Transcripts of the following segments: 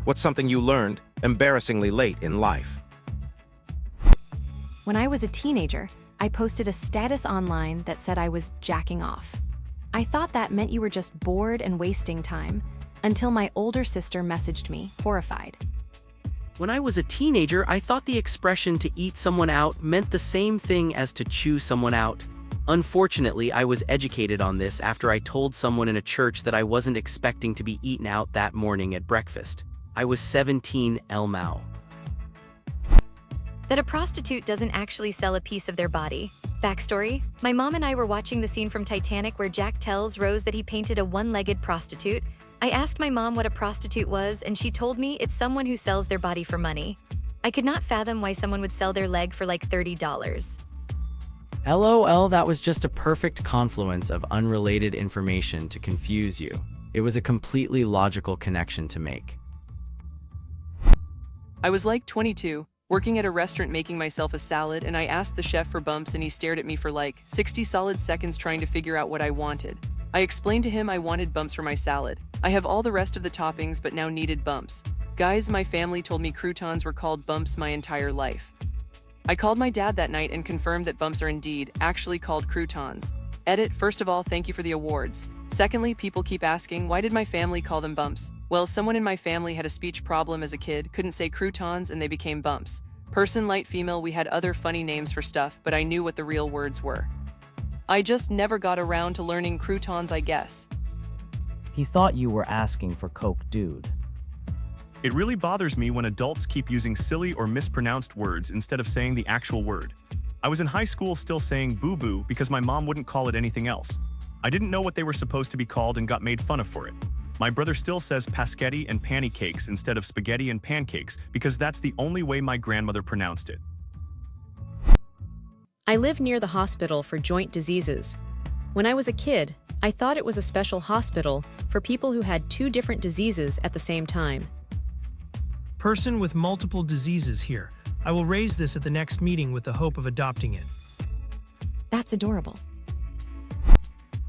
What's something you learned embarrassingly late in life? When I was a teenager, I posted a status online that said I was jacking off. I thought that meant you were just bored and wasting time, until my older sister messaged me, horrified. When I was a teenager, I thought the expression to eat someone out meant the same thing as to chew someone out. Unfortunately, I was educated on this after I told someone in a church that I wasn't expecting to be eaten out that morning at breakfast. I was 17 Elmau. That a prostitute doesn't actually sell a piece of their body. Backstory: my mom and I were watching the scene from Titanic where Jack tells Rose that he painted a one-legged prostitute. I asked my mom what a prostitute was, and she told me it's someone who sells their body for money. I could not fathom why someone would sell their leg for like $30. LOL, that was just a perfect confluence of unrelated information to confuse you. It was a completely logical connection to make. I was like 22, working at a restaurant making myself a salad, and I asked the chef for bumps and he stared at me for like 60 solid seconds trying to figure out what I wanted. I explained to him I wanted bumps for my salad. I have all the rest of the toppings but now needed bumps. Guys, my family told me croutons were called bumps my entire life. I called my dad that night and confirmed that bumps are indeed actually called croutons. Edit: first of all, thank you for the awards. Secondly, people keep asking, why did my family call them bumps? Well, someone in my family had a speech problem as a kid, couldn't say croutons, and they became bumps. Person, light, female, we had other funny names for stuff, but I knew what the real words were. I just never got around to learning croutons, I guess. He thought you were asking for Coke, dude. It really bothers me when adults keep using silly or mispronounced words instead of saying the actual word. I was in high school still saying boo-boo because my mom wouldn't call it anything else. I didn't know what they were supposed to be called and got made fun of for it. My brother still says paschetti and pancakes instead of spaghetti and pancakes because that's the only way my grandmother pronounced it. I live near the hospital for joint diseases. When I was a kid, I thought it was a special hospital for people who had two different diseases at the same time. Person with multiple diseases here. I will raise this at the next meeting with the hope of adopting it. That's adorable.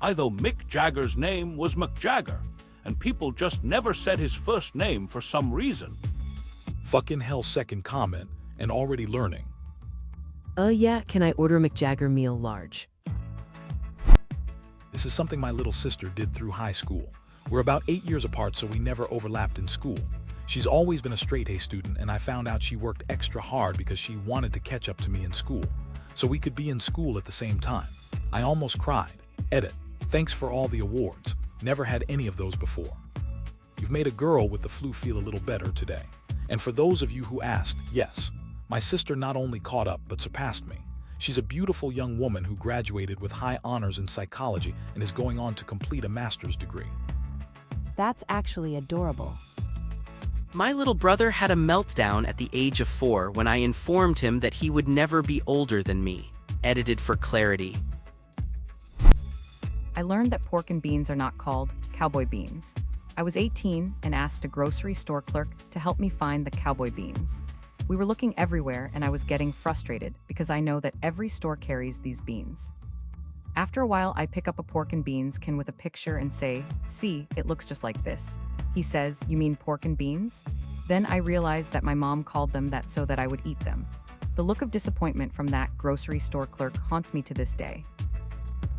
I though Mick Jagger's name was McJagger, and people just never said his first name for some reason. Fucking hell, second comment, and already learning. Yeah, can I order a McJagger meal large? This is something my little sister did through high school. We're about 8 years apart, so we never overlapped in school. She's always been a straight-A student, and I found out she worked extra hard because she wanted to catch up to me in school, so we could be in school at the same time. I almost cried. Edit: thanks for all the awards. Never had any of those before. You've made a girl with the flu feel a little better today. And for those of you who asked, yes, my sister not only caught up but surpassed me. She's a beautiful young woman who graduated with high honors in psychology and is going on to complete a master's degree. That's actually adorable. My little brother had a meltdown at the age of 4 when I informed him that he would never be older than me. Edited for clarity. I learned that pork and beans are not called cowboy beans. I was 18 and asked a grocery store clerk to help me find the cowboy beans. We were looking everywhere and I was getting frustrated because I know that every store carries these beans. After a while, I pick up a pork and beans can with a picture and say, "See, it looks just like this." He says, "You mean pork and beans?" Then I realized that my mom called them that so that I would eat them. The look of disappointment from that grocery store clerk haunts me to this day.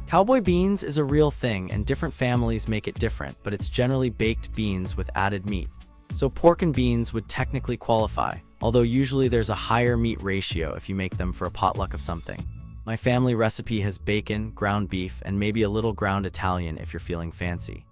Cowboy beans is a real thing, and different families make it different, but it's generally baked beans with added meat. So pork and beans would technically qualify, although usually there's a higher meat ratio if you make them for a potluck of something. My family recipe has bacon, ground beef, and maybe a little ground Italian if you're feeling fancy.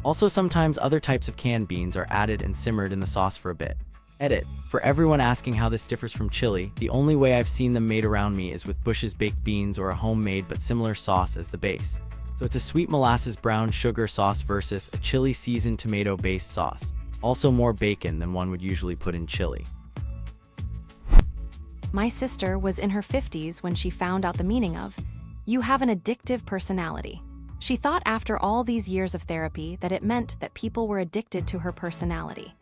Also, sometimes other types of canned beans are added and simmered in the sauce for a bit. Edit: for everyone asking how this differs from chili, the only way I've seen them made around me is with Bush's baked beans or a homemade but similar sauce as the base. So it's a sweet molasses brown sugar sauce versus a chili seasoned tomato based sauce. Also more bacon than one would usually put in chili. My sister was in her 50s when she found out the meaning of, "You have an addictive personality." She thought after all these years of therapy that it meant that people were addicted to her personality.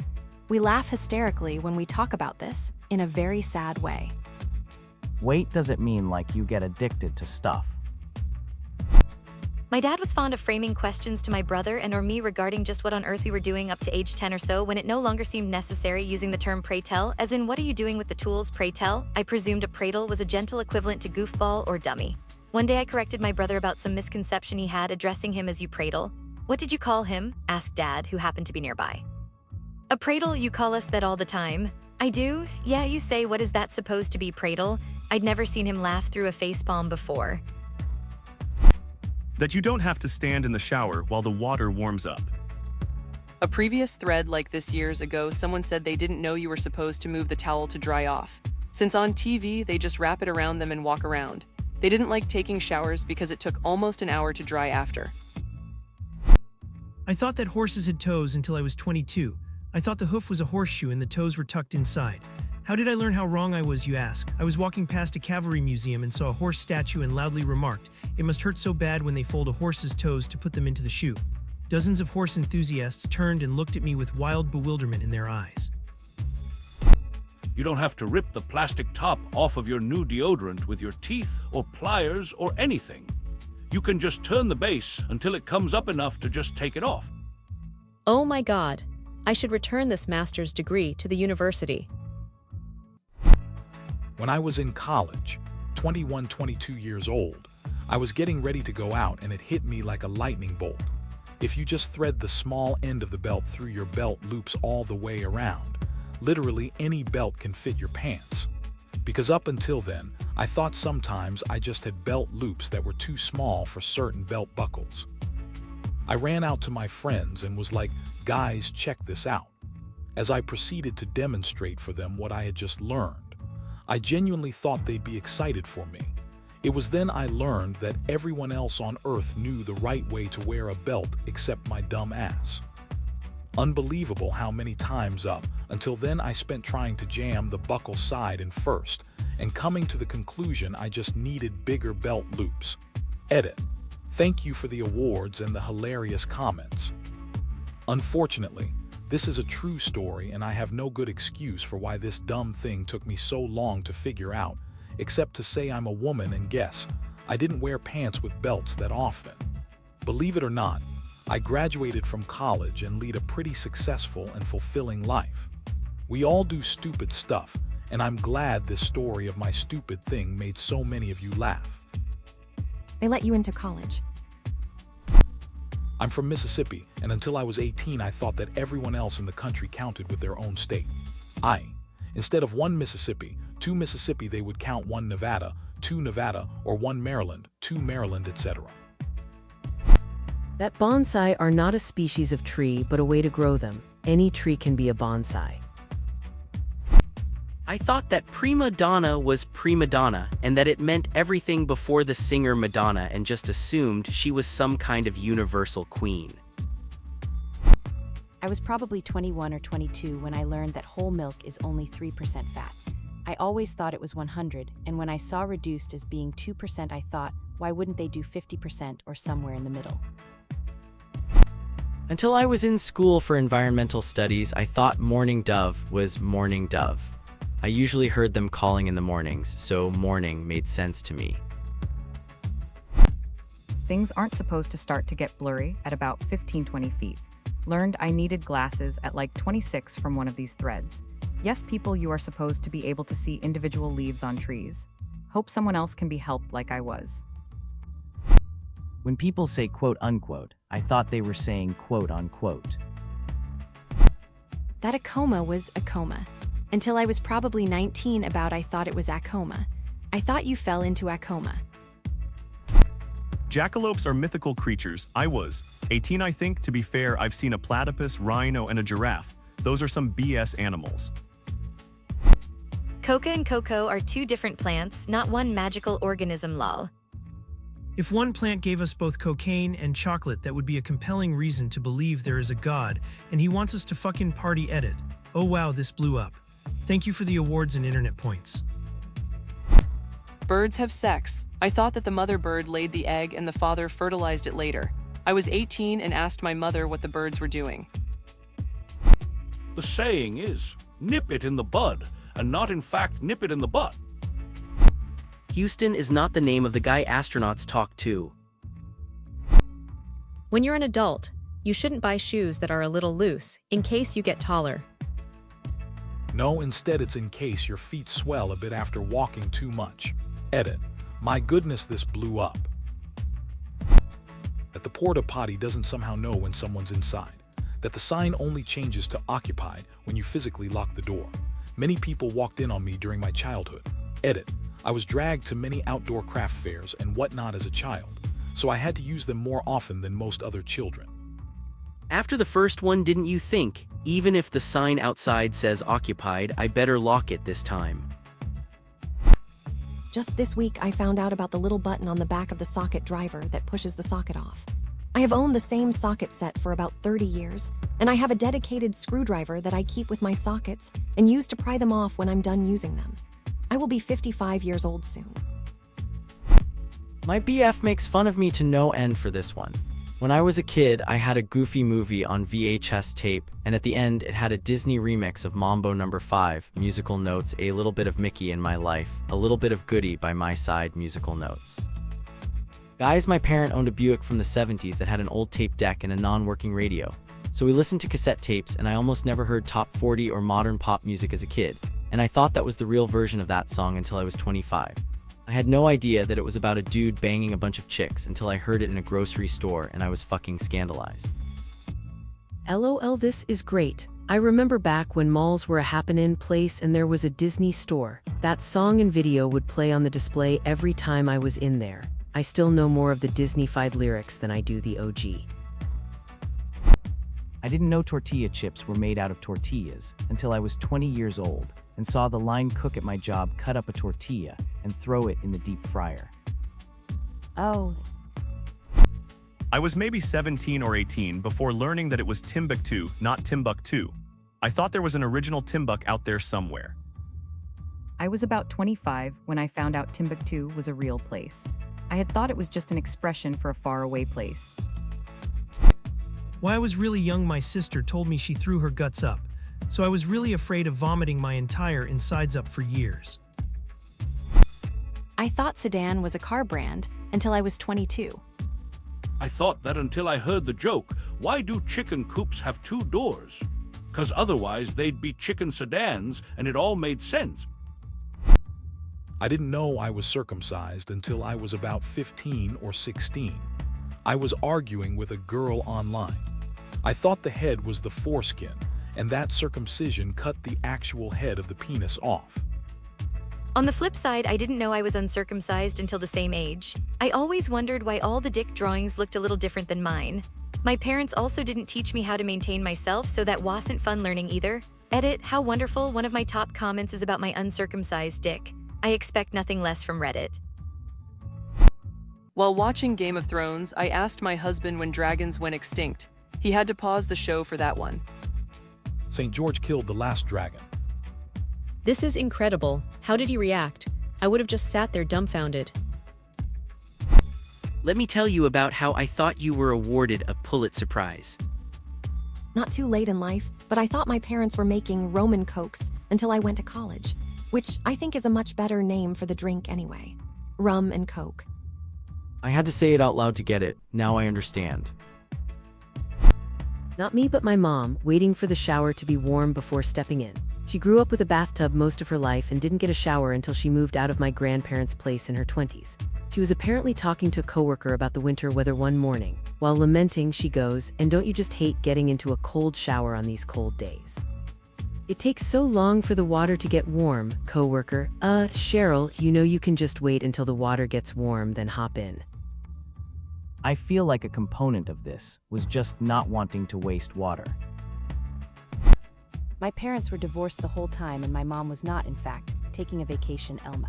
We laugh hysterically when we talk about this, in a very sad way. Wait, does it mean like you get addicted to stuff? My dad was fond of framing questions to my brother and or me regarding just what on earth we were doing up to age 10 or so when it no longer seemed necessary using the term pray tell, as in what are you doing with the tools, pray tell? I presumed a pradle was a gentle equivalent to goofball or dummy. One day I corrected my brother about some misconception he had addressing him as you pradle. What did you call him? Asked Dad, who happened to be nearby. A pradle, you call us that all the time. I do? Yeah, you say, what is that supposed to be, pradle? I'd never seen him laugh through a facepalm before. That you don't have to stand in the shower while the water warms up. A previous thread like this years ago, someone said they didn't know you were supposed to move the towel to dry off, since on TV they just wrap it around them and walk around. They didn't like taking showers because it took almost an hour to dry after. I thought that horses had toes until I was 22. I thought the hoof was a horseshoe and the toes were tucked inside. How did I learn how wrong I was, you ask? I was walking past a cavalry museum and saw a horse statue and loudly remarked, "It must hurt so bad when they fold a horse's toes to put them into the shoe." Dozens of horse enthusiasts turned and looked at me with wild bewilderment in their eyes. You don't have to rip the plastic top off of your new deodorant with your teeth or pliers or anything. You can just turn the base until it comes up enough to just take it off. Oh my God. I should return this master's degree to the university. When I was in college, 21, 22 years old, I was getting ready to go out and it hit me like a lightning bolt. If you just thread the small end of the belt through your belt loops all the way around, literally any belt can fit your pants. Because up until then, I thought sometimes I just had belt loops that were too small for certain belt buckles. I ran out to my friends and was like, "Guys, check this out." As I proceeded to demonstrate for them what I had just learned, I genuinely thought they'd be excited for me. It was then I learned that everyone else on earth knew the right way to wear a belt except my dumb ass. Unbelievable how many times up until then I spent trying to jam the buckle side and first, and coming to the conclusion I just needed bigger belt loops. Edit. Thank you for the awards and the hilarious comments. Unfortunately, this is a true story and I have no good excuse for why this dumb thing took me so long to figure out, except to say I'm a woman and guess, I didn't wear pants with belts that often. Believe it or not, I graduated from college and lead a pretty successful and fulfilling life. We all do stupid stuff, and I'm glad this story of my stupid thing made so many of you laugh. They let you into college. I'm from Mississippi, and until I was 18, I thought that everyone else in the country counted with their own state. Instead of one Mississippi, two Mississippi, they would count one Nevada, two Nevada, or one Maryland, two Maryland, etc. That bonsai are not a species of tree, but a way to grow them. Any tree can be a bonsai. I thought that prima donna was prima donna, and that it meant everything before the singer Madonna, and just assumed she was some kind of universal queen. I was probably 21 or 22 when I learned that whole milk is only 3% fat. I always thought it was 100, and when I saw reduced as being 2%, I thought, why wouldn't they do 50% or somewhere in the middle? Until I was in school for environmental studies, I thought morning dove was morning dove. I usually heard them calling in the mornings, so morning made sense to me. Things aren't supposed to start to get blurry at about 15-20 feet. Learned I needed glasses at like 26 from one of these threads. Yes, people, you are supposed to be able to see individual leaves on trees. Hope someone else can be helped like I was. When people say quote unquote, I thought they were saying quote unquote. That a coma was a coma. Until I was probably 19 I thought it was a coma. I thought you fell into a coma. Jackalopes are mythical creatures. I was 18, I think. To be fair, I've seen a platypus, rhino, and a giraffe. Those are some BS animals. Coca and cocoa are two different plants, not one magical organism, lol. If one plant gave us both cocaine and chocolate, that would be a compelling reason to believe there is a god, and he wants us to fucking party. Edit. Oh wow, this blew up. Thank you for the awards and internet points. Birds have sex. I thought that the mother bird laid the egg and the father fertilized it later. I was 18 and asked my mother what the birds were doing. The saying is, nip it in the bud, and not in fact nip it in the butt. Houston is not the name of the guy astronauts talk to. When you're an adult, you shouldn't buy shoes that are a little loose, in case you get taller. No, instead it's in case your feet swell a bit after walking too much. Edit. My goodness, this blew up. That the porta-potty doesn't somehow know when someone's inside. That the sign only changes to occupied when you physically lock the door. Many people walked in on me during my childhood. Edit. I was dragged to many outdoor craft fairs and whatnot as a child, so I had to use them more often than most other children. After the first one, didn't you think, even if the sign outside says occupied, I better lock it this time? Just this week, I found out about the little button on the back of the socket driver that pushes the socket off. I have owned the same socket set for about 30 years, and I have a dedicated screwdriver that I keep with my sockets and use to pry them off when I'm done using them. I will be 55 years old soon. My BF makes fun of me to no end for this one. When I was a kid, I had a Goofy movie on VHS tape, and at the end it had a Disney remix of Mambo No. 5, musical notes, a little bit of Mickey in my life, a little bit of Goody by my side, musical notes. Guys, my parent owned a Buick from the 70s that had an old tape deck and a non-working radio. So we listened to cassette tapes, and I almost never heard top 40 or modern pop music as a kid, and I thought that was the real version of that song until I was 25. I had no idea that it was about a dude banging a bunch of chicks until I heard it in a grocery store and I was fucking scandalized. LOL, this is great. I remember back when malls were a happening place and there was a Disney store. That song and video would play on the display every time I was in there. I still know more of the Disney-fied lyrics than I do the OG. I didn't know tortilla chips were made out of tortillas until I was 20 years old and saw the line cook at my job cut up a tortilla and throw it in the deep fryer. Oh. I was maybe 17 or 18 before learning that it was Timbuktu, not Timbuktu. I thought there was an original Timbuk out there somewhere. I was about 25 when I found out Timbuktu was a real place. I had thought it was just an expression for a faraway place. When I was really young, my sister told me she threw her guts up, so I was really afraid of vomiting my entire insides up for years. I thought sedan was a car brand until I was 22. I thought that until I heard the joke, why do chicken coops have two doors? 'Cause otherwise they'd be chicken sedans, and it all made sense. I didn't know I was circumcised until I was about 15 or 16. I was arguing with a girl online. I thought the head was the foreskin, and that circumcision cut the actual head of the penis off. On the flip side, I didn't know I was uncircumcised until the same age. I always wondered why all the dick drawings looked a little different than mine. My parents also didn't teach me how to maintain myself, so that wasn't fun learning either. Edit, how wonderful. One of my top comments is about my uncircumcised dick. I expect nothing less from Reddit. While watching Game of Thrones, I asked my husband when dragons went extinct. He had to pause the show for that one. St. George killed the last dragon. This is incredible. How did he react? I would have just sat there dumbfounded. Let me tell you about how I thought you were awarded a Pulitzer Prize. Not too late in life, but I thought my parents were making Roman Cokes until I went to college, which I think is a much better name for the drink anyway. Rum and Coke. I had to say it out loud to get it. Now I understand. Not me, but my mom, waiting for the shower to be warm before stepping in. She grew up with a bathtub most of her life and didn't get a shower until she moved out of my grandparents' place in her 20s. She was apparently talking to a coworker about the winter weather one morning. While lamenting, she goes, "And don't you just hate getting into a cold shower on these cold days? It takes so long for the water to get warm." Coworker, Cheryl, you know you can just wait until the water gets warm, then hop in. I feel like a component of this was just not wanting to waste water. My parents were divorced the whole time, and my mom was not, in fact, taking a vacation Elmo.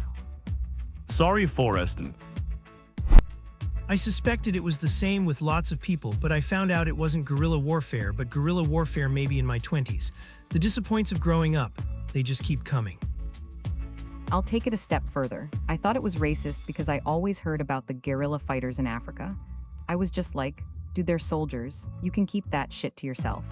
Sorry, Forreston. I suspected it was the same with lots of people, but I found out it wasn't guerrilla warfare, but guerrilla warfare maybe in my 20s. The disappoints of growing up, they just keep coming. I'll take it a step further. I thought it was racist because I always heard about the guerrilla fighters in Africa. I was just like, dude, they're soldiers. You can keep that shit to yourself.